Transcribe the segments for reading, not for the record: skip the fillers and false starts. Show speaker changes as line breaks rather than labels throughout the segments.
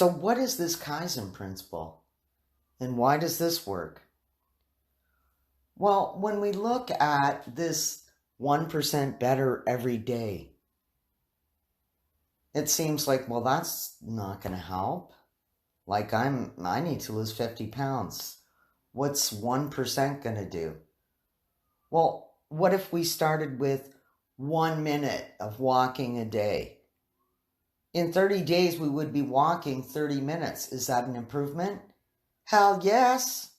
So what is this Kaizen principle? And why does this work? Well, when we look at this 1% better every day, it seems like, well, that's not going to help. Like I need to lose 50 pounds. What's 1% going to do? Well, what if we started with 1 minute of walking a day? In 30 days, we would be walking 30 minutes. Is that an improvement? Hell yes.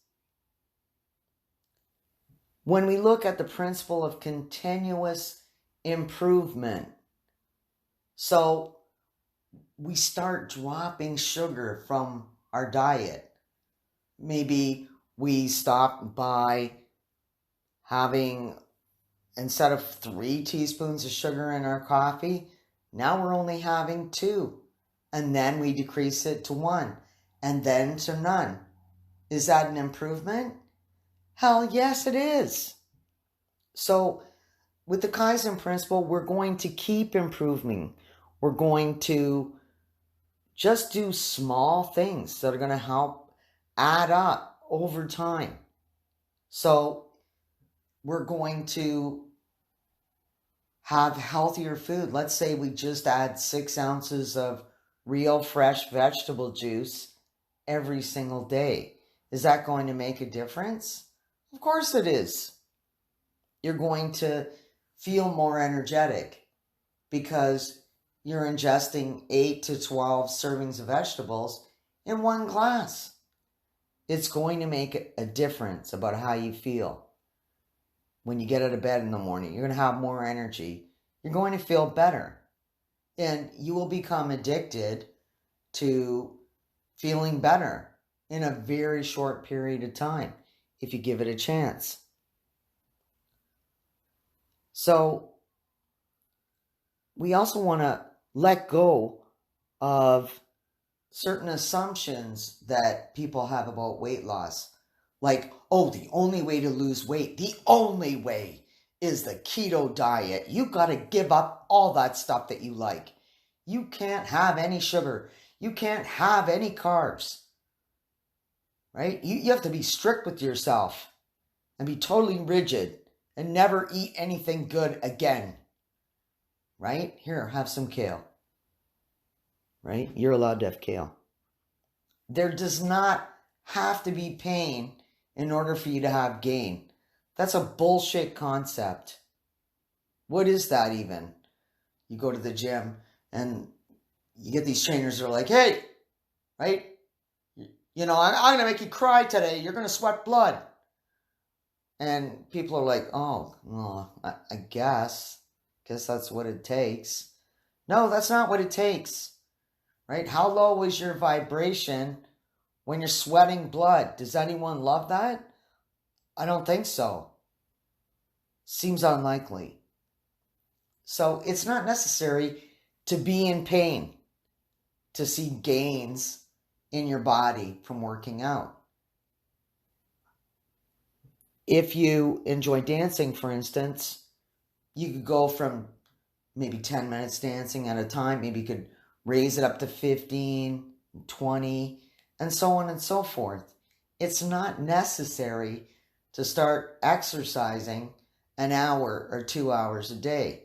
When we look at the principle of continuous improvement, so we start dropping sugar from our diet. Maybe we stop by having, instead of 3 teaspoons of sugar in our coffee, now we're only having 2. And then we decrease it to 1. And then to none. Is that an improvement? Hell yes, it is. So with the Kaizen principle, we're going to keep improving. We're going to just do small things that are going to help add up over time. So we're going to have healthier food. Let's say we just add 6 ounces of real fresh vegetable juice every single day. Is that going to make a difference? Of course it is. You're going to feel more energetic because you're ingesting 8 to 12 servings of vegetables in 1 glass. It's going to make a difference about how you feel. When you get out of bed in the morning, you're going to have more energy. You're going to feel better. And you will become addicted to feeling better in a very short period of time if you give it a chance. So we also want to let go of certain assumptions that people have about weight loss. Like, oh, the only way to lose weight, the only way is the keto diet. You got to give up all that stuff that you like. You can't have any sugar. You can't have any carbs. Right? You have to be strict with yourself and be totally rigid and never eat anything good again. Right? Here, have some kale. Right? You're allowed to have kale. There does not have to be pain in order for you to have gain. That's a bullshit concept. What is that even? You go to the gym and you get these trainers that are like, hey, right? You know, I'm going to make you cry today. You're going to sweat blood. And people are like, oh, well, I guess that's what it takes. No, that's not what it takes. Right? How low is your vibration when you're sweating blood? Does anyone love that? I don't think so. Seems unlikely. So it's not necessary to be in pain to see gains in your body from working out. If you enjoy dancing, for instance, you could go from maybe 10 minutes dancing at a time. Maybe you could raise it up to 15, 20, and so on and so forth. It's not necessary to start exercising an hour or 2 hours a day.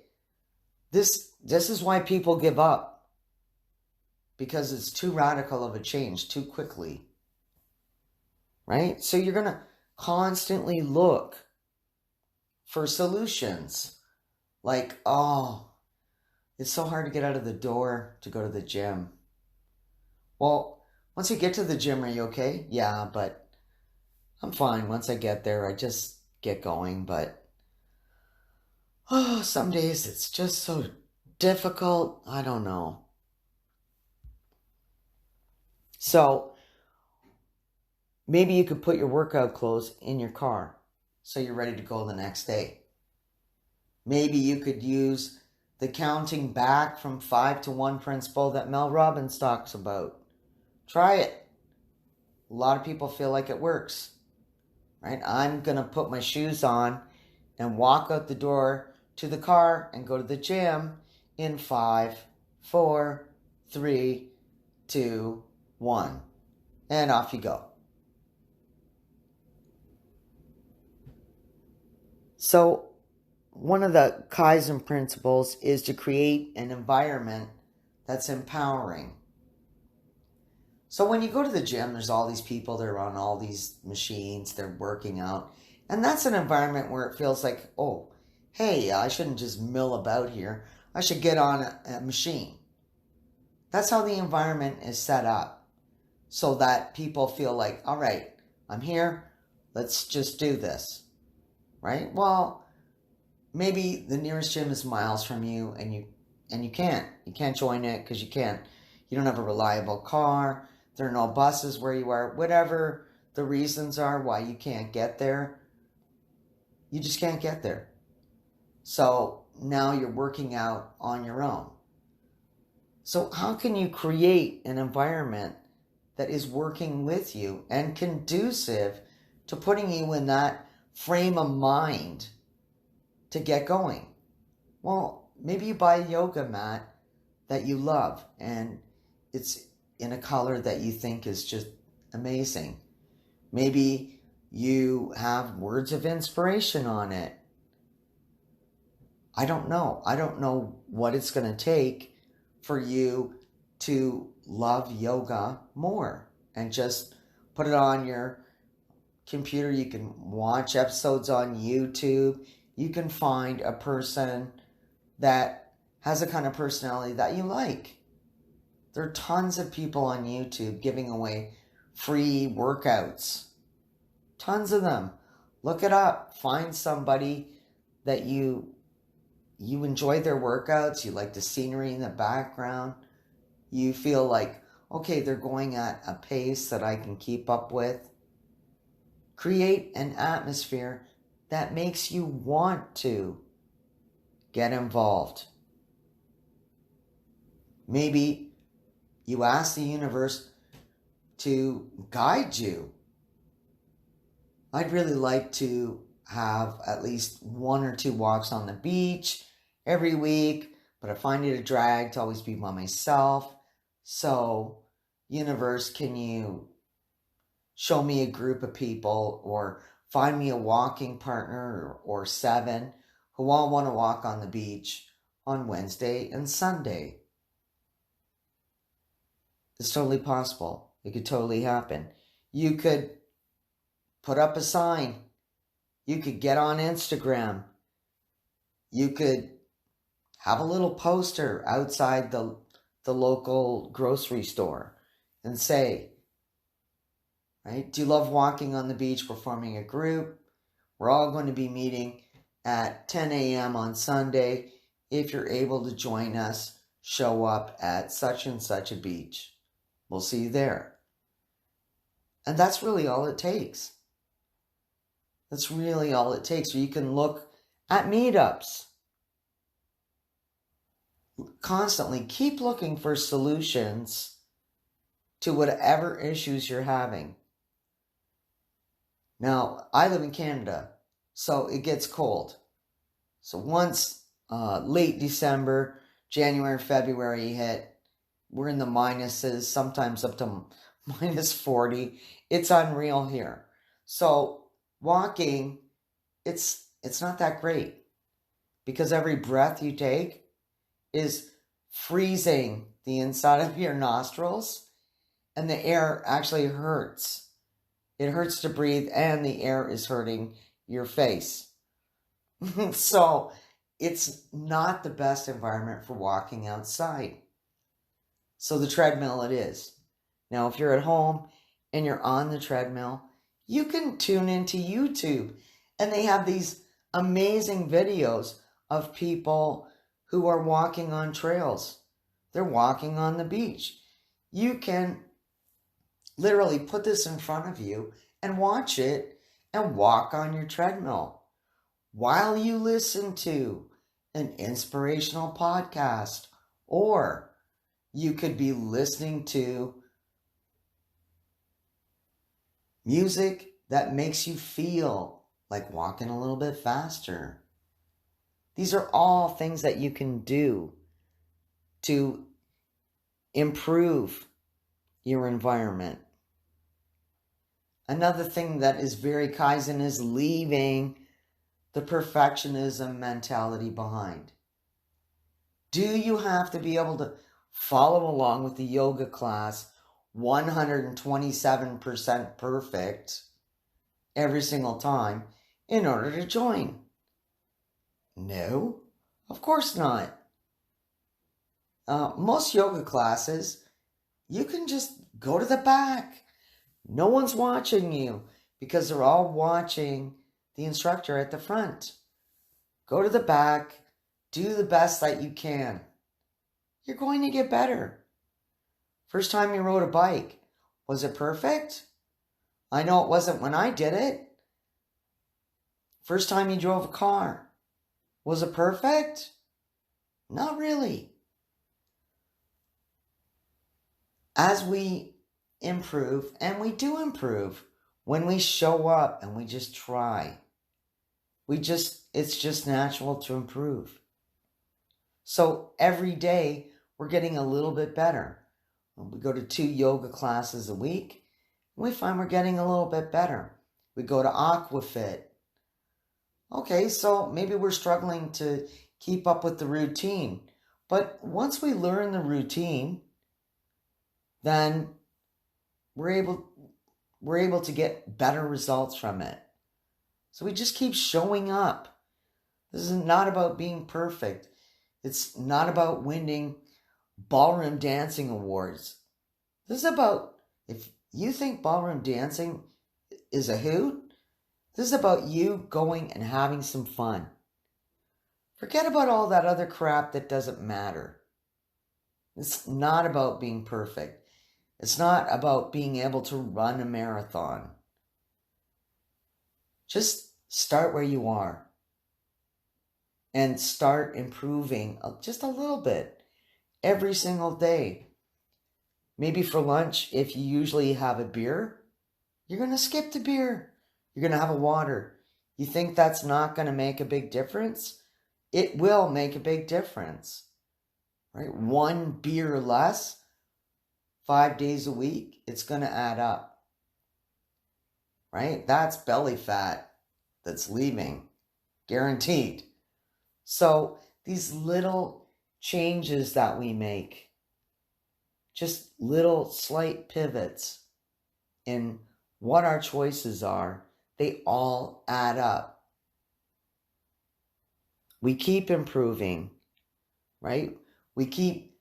This is why people give up, because it's too radical of a change too quickly. Right? So you're going to constantly look for solutions. Like, oh, it's so hard to get out of the door to go to the gym. Well, once you get to the gym, are you okay? Yeah, but I'm fine. Once I get there, I just get going. But, oh, some days it's just so difficult. I don't know. So, maybe you could put your workout clothes in your car so you're ready to go the next day. Maybe you could use the counting back from 5 to 1 principle that Mel Robbins talks about. Try it. A lot of people feel like it works. Right? I'm going to put my shoes on and walk out the door to the car and go to the gym in 5, 4, 3, 2, one, and off you go. So, one of the Kaizen principles is to create an environment that's empowering. So when you go to the gym, there's all these people, they're on all these machines, they're working out. And that's an environment where it feels like, oh, hey, I shouldn't just mill about here. I should get on a machine. That's how the environment is set up. So that people feel like, all right, I'm here, let's just do this. Right? Well, maybe the nearest gym is miles from you and you can't join it because you don't have a reliable car, there are no buses where you are, whatever the reasons are why you can't get there, you just can't get there. So now you're working out on your own. So how can you create an environment that is working with you and conducive to putting you in that frame of mind to get going? Well, maybe you buy a yoga mat that you love and it's in a color that you think is just amazing. Maybe you have words of inspiration on it. I don't know. I don't know what it's going to take for you to love yoga more and just put it on your computer. You can watch episodes on YouTube. You can find a person that has a kind of personality that you like. There are tons of people on YouTube giving away free workouts. Tons of them. Look it up. Find somebody that you enjoy their workouts. You like the scenery in the background. You feel like, okay, they're going at a pace that I can keep up with. Create an atmosphere that makes you want to get involved. Maybe you ask the universe to guide you. I'd really like to have at least 1 or 2 walks on the beach every week, but I find it a drag to always be by myself. So, universe, can you show me a group of people or find me a walking partner or 7 who all want to walk on the beach on Wednesday and Sunday? It's totally possible. It could totally happen. You could put up a sign. You could get on Instagram. You could have a little poster outside the local grocery store and say, right, do you love walking on the beach? We're forming a group. We're all going to be meeting at 10 a.m. on Sunday. If you're able to join us, show up at such and such a beach. We'll see you there. And that's really all it takes. That's really all it takes. So you can look at meetups. Constantly keep looking for solutions to whatever issues you're having. Now, I live in Canada, so it gets cold. So once late December, January, February hit, we're in the minuses, sometimes up to minus 40. It's unreal here. So walking, it's not that great because every breath you take is freezing the inside of your nostrils and the air actually hurts. It hurts to breathe and the air is hurting your face. So it's not the best environment for walking outside. So the treadmill it is. Now, if you're at home and you're on the treadmill, you can tune into YouTube and they have these amazing videos of people who are walking on trails. They're walking on the beach. You can literally put this in front of you and watch it and walk on your treadmill while you listen to an inspirational podcast, or you could be listening to music that makes you feel like walking a little bit faster. These are all things that you can do to improve your environment. Another thing that is very Kaizen is leaving the perfectionism mentality behind. Do you have to be able to follow along with the yoga class 127% perfect every single time in order to join? No, of course not. Most yoga classes, you can just go to the back. No one's watching you because they're all watching the instructor at the front. Go to the back, do the best that you can. You're going to get better. First time you rode a bike, was it perfect? I know it wasn't when I did it. First time you drove a car, was it perfect? Not really. As we improve, and we do improve, when we show up and we just try, it's just natural to improve. So every day we're getting a little bit better. We go to 2 yoga classes a week, and we find we're getting a little bit better. We go to Aquafit. Okay, so maybe we're struggling to keep up with the routine. But once we learn the routine, then we're able to get better results from it. So we just keep showing up. This is not about being perfect. It's not about winning ballroom dancing awards. This is about, if you think ballroom dancing is a hoot, this is about you going and having some fun. Forget about all that other crap that doesn't matter. It's not about being perfect. It's not about being able to run a marathon. Just start where you are and start improving just a little bit every single day. Maybe for lunch, if you usually have a beer, you're going to skip the beer. You're going to have a water. You think that's not going to make a big difference? It will make a big difference. Right? 1 beer less, 5 days a week, it's going to add up. Right? That's belly fat that's leaving. Guaranteed. So these little changes that we make, just little slight pivots in what our choices are, they all add up. We keep improving, right? We keep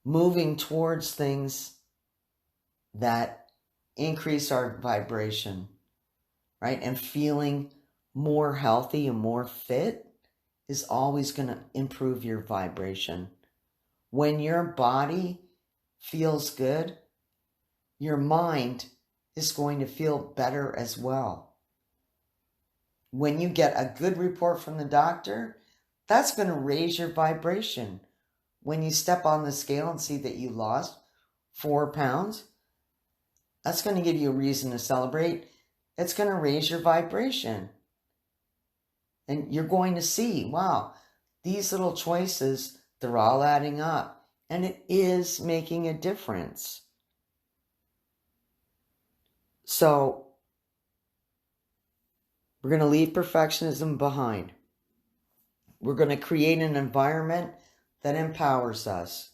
moving towards things that increase our vibration, right? And feeling more healthy and more fit is always going to improve your vibration. When your body feels good, your mind is going to feel better as well. When you get a good report from the doctor, that's going to raise your vibration. When you step on the scale and see that you lost 4 pounds, that's going to give you a reason to celebrate. It's going to raise your vibration. And you're going to see, wow, these little choices, they're all adding up. And it is making a difference. So, we're going to leave perfectionism behind. We're going to create an environment that empowers us.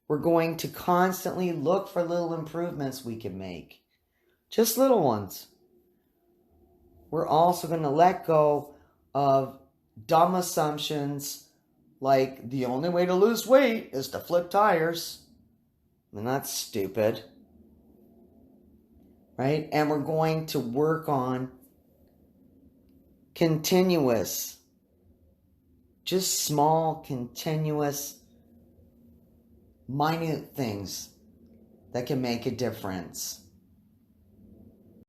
We're going to constantly look for little improvements we can make. Just little ones. We're also going to let go of dumb assumptions like the only way to lose weight is to flip tires. And that's stupid. Right? And we're going to work on continuous, just small, continuous, minute things that can make a difference.